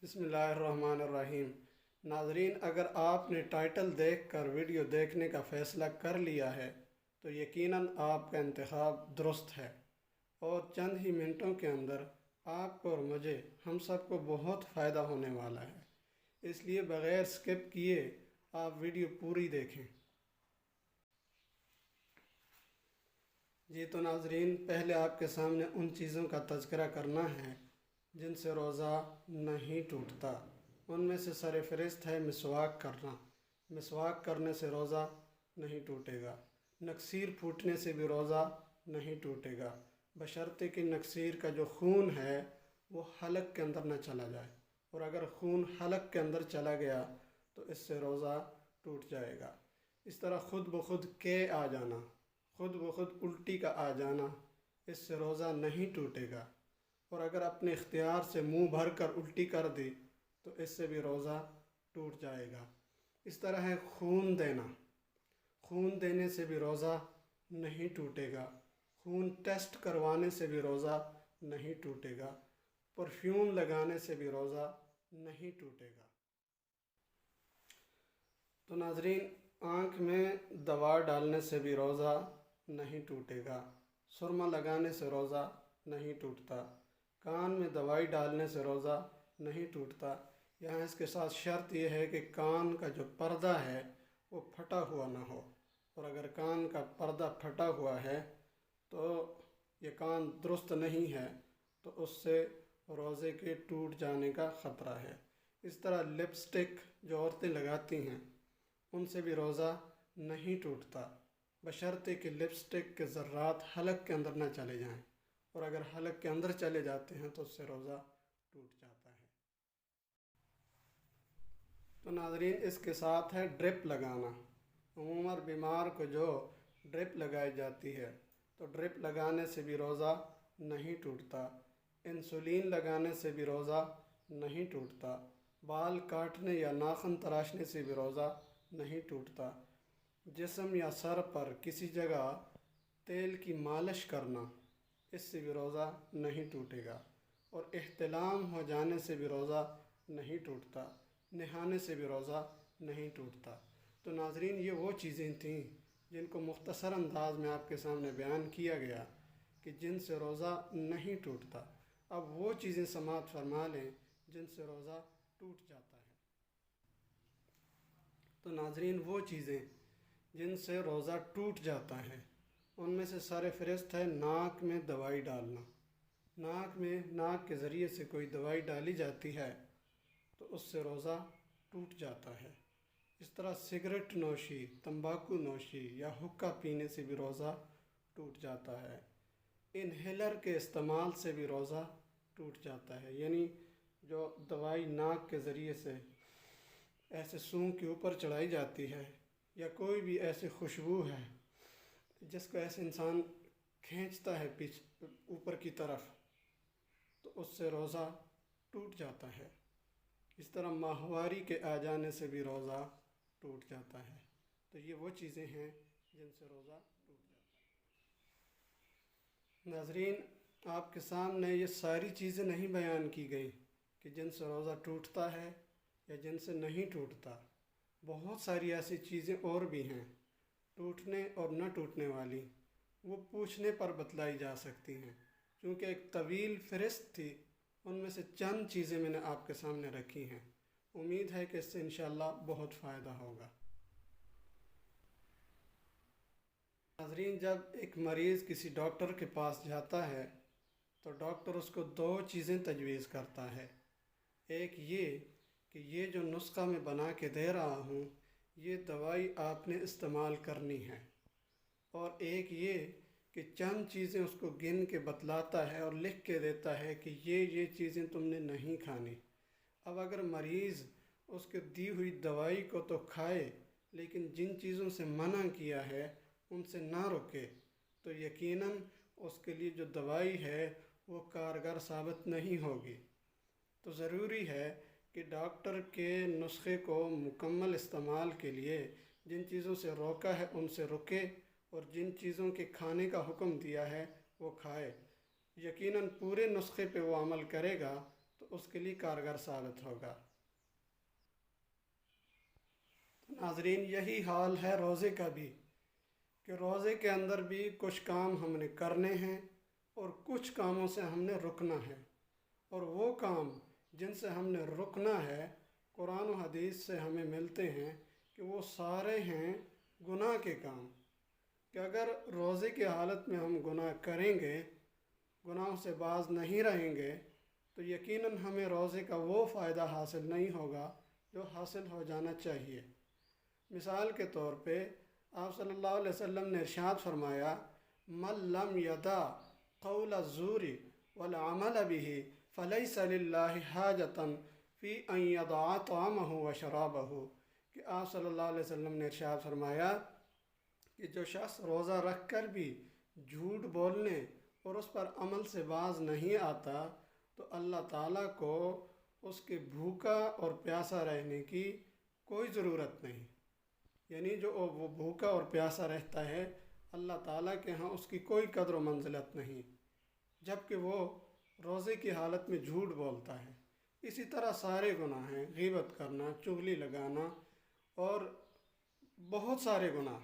بسم اللہ الرحمن الرحیم۔ ناظرین، اگر آپ نے ٹائٹل دیکھ کر ویڈیو دیکھنے کا فیصلہ کر لیا ہے تو یقیناً آپ کا انتخاب درست ہے، اور چند ہی منٹوں کے اندر آپ کو اور مجھے ہم سب کو بہت فائدہ ہونے والا ہے، اس لیے بغیر سکپ کیے آپ ویڈیو پوری دیکھیں۔ جی تو ناظرین، پہلے آپ کے سامنے ان چیزوں کا تذکرہ کرنا ہے جن سے روزہ نہیں ٹوٹتا۔ ان میں سے سر فہرست ہے مسواک کرنا۔ مسواک کرنے سے روزہ نہیں ٹوٹے گا۔ نکسیر پھوٹنے سے بھی روزہ نہیں ٹوٹے گا، بشرطے کہ نکسیر کا جو خون ہے وہ حلق کے اندر نہ چلا جائے، اور اگر خون حلق کے اندر چلا گیا تو اس سے روزہ ٹوٹ جائے گا۔ اس طرح خود بخود کے آ جانا، خود بخود الٹی کا آ جانا، اس سے روزہ نہیں ٹوٹے گا، اور اگر اپنے اختیار سے منہ بھر کر الٹی کر دی تو اس سے بھی روزہ ٹوٹ جائے گا۔ اس طرح ہے خون دینا، خون دینے سے بھی روزہ نہیں ٹوٹے گا۔ خون ٹیسٹ کروانے سے بھی روزہ نہیں ٹوٹے گا۔ پرفیوم لگانے سے بھی روزہ نہیں ٹوٹے گا۔ تو ناظرین، آنکھ میں دوا ڈالنے سے بھی روزہ نہیں ٹوٹے گا۔ سرما لگانے سے روزہ نہیں ٹوٹتا۔ کان میں دوائی ڈالنے سے روزہ نہیں ٹوٹتا۔ یہاں اس کے ساتھ شرط یہ ہے کہ کان کا جو پردہ ہے وہ پھٹا ہوا نہ ہو، اور اگر کان کا پردہ پھٹا ہوا ہے تو یہ کان درست نہیں ہے تو اس سے روزے کے ٹوٹ جانے کا خطرہ ہے۔ اس طرح لپسٹک جو عورتیں لگاتی ہیں ان سے بھی روزہ نہیں ٹوٹتا، بشرطے کہ لپسٹک کے ذرات حلق کے اندر نہ چلے جائیں، اور اگر حلق کے اندر چلے جاتے ہیں تو اس سے روزہ ٹوٹ جاتا ہے۔ تو ناظرین، اس کے ساتھ ہے ڈرپ لگانا۔ عموماً بیمار کو جو ڈرپ لگائی جاتی ہے تو ڈرپ لگانے سے بھی روزہ نہیں ٹوٹتا۔ انسولین لگانے سے بھی روزہ نہیں ٹوٹتا۔ بال کاٹنے یا ناخن تراشنے سے بھی روزہ نہیں ٹوٹتا۔ جسم یا سر پر کسی جگہ تیل کی مالش کرنا، اس سے بھی روزہ نہیں ٹوٹے گا، اور احتلام ہو جانے سے بھی روزہ نہیں ٹوٹتا۔ نہانے سے بھی روزہ نہیں ٹوٹتا۔ تو ناظرین، یہ وہ چیزیں تھیں جن کو مختصر انداز میں آپ کے سامنے بیان کیا گیا کہ جن سے روزہ نہیں ٹوٹتا۔ اب وہ چیزیں سماعت فرما لیں جن سے روزہ ٹوٹ جاتا ہے۔ تو ناظرین، وہ چیزیں جن سے روزہ ٹوٹ جاتا ہے ان میں سے سر فہرست ہے ناک میں دوائی ڈالنا۔ ناک کے ذریعے سے کوئی دوائی ڈالی جاتی ہے تو اس سے روزہ ٹوٹ جاتا ہے۔ اس طرح سگریٹ نوشی، تمباکو نوشی یا حقہ پینے سے بھی روزہ ٹوٹ جاتا ہے۔ انہیلر کے استعمال سے بھی روزہ ٹوٹ جاتا ہے، یعنی جو دوائی ناک کے ذریعے سے ایسے سونگ کے اوپر چڑھائی جاتی ہے، یا کوئی بھی ایسی خوشبو ہے جس کو ایسے انسان کھینچتا ہے اوپر کی طرف، تو اس سے روزہ ٹوٹ جاتا ہے۔ اس طرح ماہواری کے آ جانے سے بھی روزہ ٹوٹ جاتا ہے۔ تو یہ وہ چیزیں ہیں جن سے روزہ ٹوٹ جاتا ہے۔ ناظرین، آپ کے سامنے یہ ساری چیزیں نہیں بیان کی گئی کہ جن سے روزہ ٹوٹتا ہے یا جن سے نہیں ٹوٹتا۔ بہت ساری ایسی چیزیں اور بھی ہیں ٹوٹنے اور نہ ٹوٹنے والی، وہ پوچھنے پر بتلائی جا سکتی ہیں۔ چونکہ ایک طویل فہرست تھی، ان میں سے چند چیزیں میں نے آپ کے سامنے رکھی ہیں۔ امید ہے کہ اس سے انشاءاللہ بہت فائدہ ہوگا۔ ناظرین، جب ایک مریض کسی ڈاکٹر کے پاس جاتا ہے تو ڈاکٹر اس کو دو چیزیں تجویز کرتا ہے۔ ایک یہ کہ یہ جو نسخہ میں بنا کے دے رہا ہوں یہ دوائی آپ نے استعمال کرنی ہے، اور ایک یہ کہ چند چیزیں اس کو گن کے بتلاتا ہے اور لکھ کے دیتا ہے کہ یہ چیزیں تم نے نہیں کھانی۔ اب اگر مریض اس کے دی ہوئی دوائی کو تو کھائے لیکن جن چیزوں سے منع کیا ہے ان سے نہ رکے تو یقیناً اس کے لیے جو دوائی ہے وہ کارگر ثابت نہیں ہوگی۔ تو ضروری ہے کہ ڈاکٹر کے نسخے کو مکمل استعمال کے لیے جن چیزوں سے روکا ہے ان سے رکے، اور جن چیزوں کے کھانے کا حکم دیا ہے وہ کھائے۔ یقیناً پورے نسخے پہ وہ عمل کرے گا تو اس کے لیے کارگر ثابت ہوگا۔ ناظرین، یہی حال ہے روزے کا بھی، کہ روزے کے اندر بھی کچھ کام ہم نے کرنے ہیں اور کچھ کاموں سے ہم نے رکنا ہے، اور وہ کام جن سے ہم نے رکنا ہے قرآن و حدیث سے ہمیں ملتے ہیں کہ وہ سارے ہیں گناہ کے کام، کہ اگر روزے کی حالت میں ہم گناہ کریں گے، گناہوں سے باز نہیں رہیں گے، تو یقیناً ہمیں روزے کا وہ فائدہ حاصل نہیں ہوگا جو حاصل ہو جانا چاہیے۔ مثال کے طور پہ آپ صلی اللہ علیہ وسلم نے ارشاد فرمایا، من لم یدع قول الزور والعمل به فلیس للہ حاجۃ فی ان یدع طعامہ وشرابہ، کہ آپ صلی اللہ علیہ وسلم نے ارشاد فرمایا کہ جو شخص روزہ رکھ کر بھی جھوٹ بولنے اور اس پر عمل سے باز نہیں آتا، تو اللہ تعالیٰ کو اس کے بھوکا اور پیاسا رہنے کی کوئی ضرورت نہیں۔ یعنی جو وہ بھوکا اور پیاسا رہتا ہے، اللہ تعالیٰ کے ہاں اس کی کوئی قدر و منزلت نہیں، جبکہ وہ روزے کی حالت میں جھوٹ بولتا ہے۔ اسی طرح سارے گناہ ہیں، غیبت کرنا، چغلی لگانا اور بہت سارے گناہ،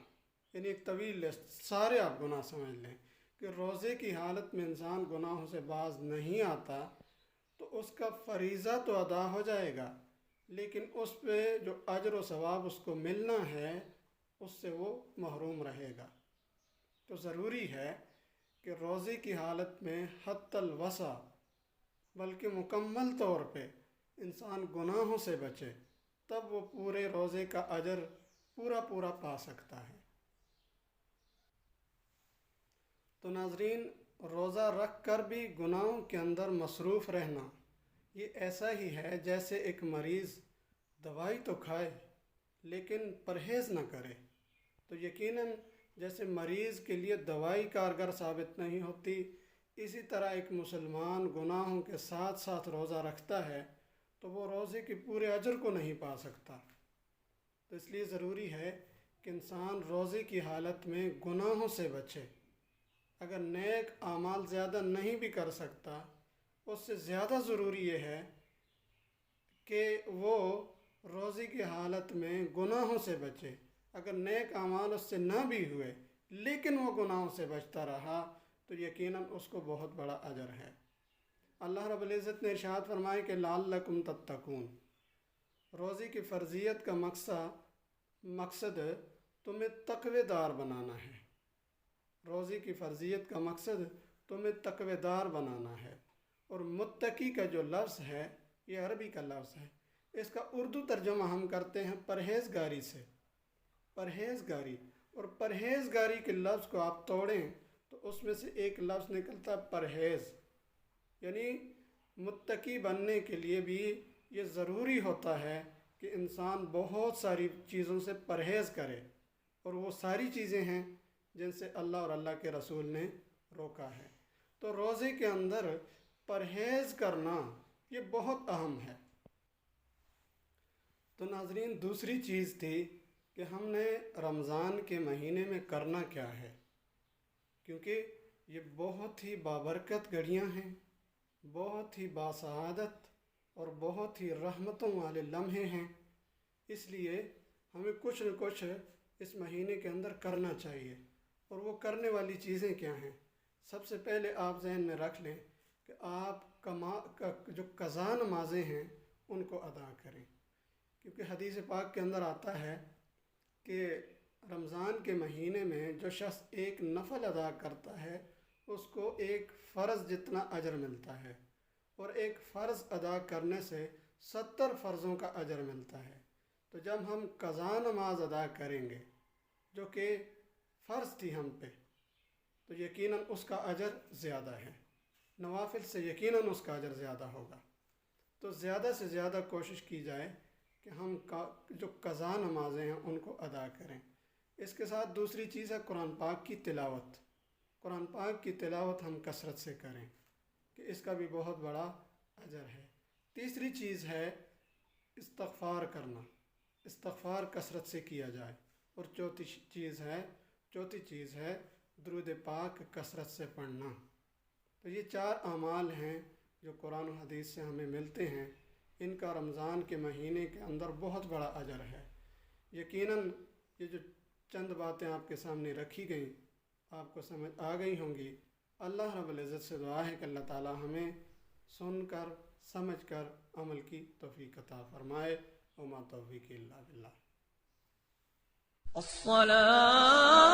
یعنی ایک طویل لسٹ، سارے آپ گناہ سمجھ لیں کہ روزے کی حالت میں انسان گناہوں سے باز نہیں آتا تو اس کا فریضہ تو ادا ہو جائے گا، لیکن اس پہ جو اجر و ثواب اس کو ملنا ہے اس سے وہ محروم رہے گا۔ تو ضروری ہے کہ روزے کی حالت میں حتی الوسع بلکہ مکمل طور پہ انسان گناہوں سے بچے، تب وہ پورے روزے کا اجر پورا پا سکتا ہے۔ تو ناظرین، روزہ رکھ کر بھی گناہوں کے اندر مصروف رہنا یہ ایسا ہی ہے جیسے ایک مریض دوائی تو کھائے لیکن پرہیز نہ کرے۔ تو یقیناً جیسے مریض کے لیے دوائی کارگر ثابت نہیں ہوتی، اسی طرح ایک مسلمان گناہوں کے ساتھ ساتھ روزہ رکھتا ہے تو وہ روزے کے پورے اجر کو نہیں پا سکتا۔ تو اس لیے ضروری ہے کہ انسان روزے کی حالت میں گناہوں سے بچے۔ اگر نیک اعمال زیادہ نہیں بھی کر سکتا، اس سے زیادہ ضروری یہ ہے کہ وہ روزے کی حالت میں گناہوں سے بچے۔ اگر نیک اعمال اس سے نہ بھی ہوئے لیکن وہ گناہوں سے بچتا رہا تو یقیناً اس کو بہت اجر اجر ہے۔ اللہ رب العزت نے ارشاد فرمایا کہ لعلکم تتقون، روزے کی فرضیت کا مقصد تمہیں تقوی دار بنانا ہے۔ روزے کی فرضیت کا مقصد تمہیں تقوی دار بنانا ہے۔ اور متقی کا جو لفظ ہے یہ عربی کا لفظ ہے، اس کا اردو ترجمہ ہم کرتے ہیں پرہیزگاری سے۔ پرہیزگاری، اور پرہیزگاری کے لفظ کو آپ توڑیں تو اس میں سے ایک لفظ نکلتا ہے پرہیز۔ یعنی متقی بننے کے لیے بھی یہ ضروری ہوتا ہے کہ انسان بہت ساری چیزوں سے پرہیز کرے، اور وہ ساری چیزیں ہیں جن سے اللہ اور اللہ کے رسول نے روکا ہے۔ تو روزے کے اندر پرہیز کرنا یہ بہت اہم ہے۔ تو ناظرین، دوسری چیز تھی کہ ہم نے رمضان کے مہینے میں کرنا کیا ہے، کیونکہ یہ بہت ہی بابرکت گھڑیاں ہیں، بہت ہی باسعادت اور بہت ہی رحمتوں والے لمحے ہیں۔ اس لیے ہمیں کچھ نہ کچھ اس مہینے کے اندر کرنا چاہیے، اور وہ کرنے والی چیزیں کیا ہیں؟ سب سے پہلے آپ ذہن میں رکھ لیں کہ آپ جو قضا نمازیں ہیں ان کو ادا کریں، کیونکہ حدیث پاک کے اندر آتا ہے کہ رمضان کے مہینے میں جو شخص ایک نفل ادا کرتا ہے اس کو ایک فرض جتنا اجر ملتا ہے، اور ایک فرض ادا کرنے سے 70 فرضوں کا اجر ملتا ہے۔ تو جب ہم قضا نماز ادا کریں گے جو کہ فرض تھی ہم پہ، تو یقیناً اس کا اجر زیادہ ہے، نوافل سے یقیناً اس کا اجر زیادہ ہوگا۔ تو زیادہ سے زیادہ کوشش کی جائے کہ ہم جو قضا نمازیں ہیں ان کو ادا کریں۔ اس کے ساتھ دوسری چیز ہے قرآن پاک کی تلاوت۔ قرآن پاک کی تلاوت ہم کثرت سے کریں کہ اس کا بھی بہت بڑا اجر ہے۔ تیسری چیز ہے استغفار کرنا، استغفار کثرت سے کیا جائے۔ اور چوتھی چیز ہے درود پاک کثرت سے پڑھنا۔ تو یہ 4 اعمال ہیں جو قرآن و حدیث سے ہمیں ملتے ہیں، ان کا رمضان کے مہینے کے اندر بہت بڑا اجر ہے۔ یقیناً یہ جو چند باتیں آپ کے سامنے رکھی گئیں آپ کو سمجھ آ گئی ہوں گی۔ اللہ رب العزت سے دعا ہے کہ اللہ تعالی ہمیں سن کر سمجھ کر عمل کی توفیق عطا فرمائے۔ وما توفیق الا باللہ۔ الصلاة